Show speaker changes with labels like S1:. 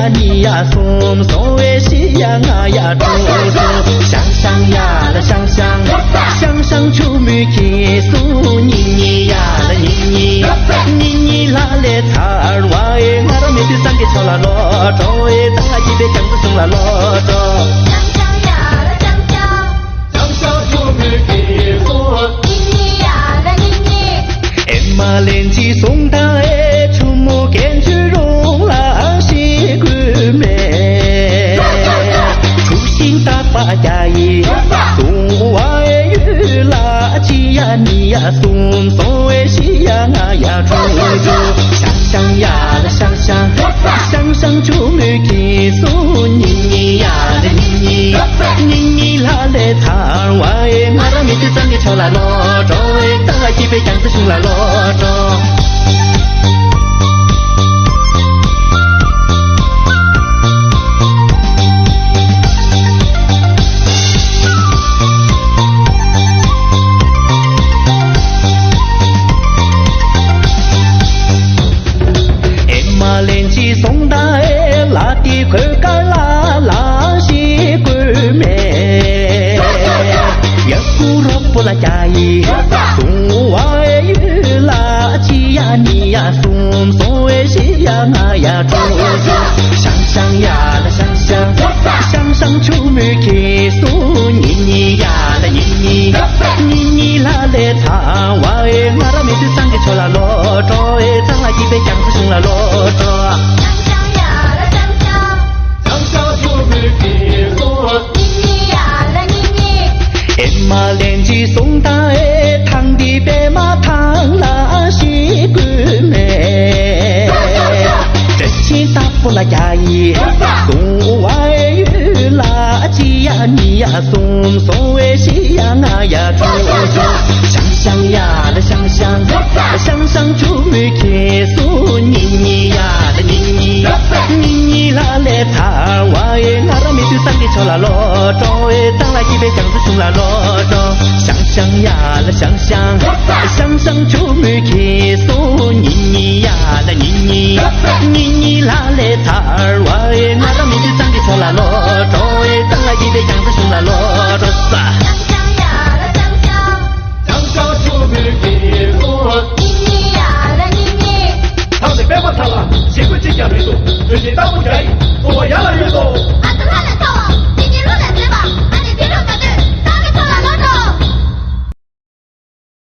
S1: 呀你呀松松哎喜呀啊呀猪猪，想想呀啦想想，想想出门去送你你呀啦你你，你你啦嘞草儿哇哎，俺们每天三个敲啦罗着哎，咱俩一杯酱子送啦罗着。马连起送他哎，出门跟去容啦西关门，出行大把家业，送娃哎与垃圾呀你呀送送哎西呀啊呀猪猪，想想呀啦想想，想想出门去送你你呀啦你你你啦嘞汤娃哎，俺们每天三个敲啦罗着哎，等来几杯酱子送啦罗着。马连起送他哎，拉的快干啦拉西关门，也不若不拉家业，送娃哎与垃圾呀你呀送送哎西呀啊呀猪猪，想想呀啦想想，想想出门去送你你呀啦你你，你你啦嘞汤娃哎，俺们每天三个敲啦罗着哎，咱俩一杯酱子送啦罗着。马连起送他哎，堂的白马堂啦西关门，真情大不拉家业，送娃哎与垃圾呀你呀送送哎西呀啊呀猪猪，想想呀啦想想，想想出门去送你你呀啦你你，你你啦嘞汤娃哎，俺们每天三个敲啦罗着哎，咱俩一杯酱子送啦罗着，想想呀啦想想，想想出门去送你你呀啦你你，你你啦嘞汤娃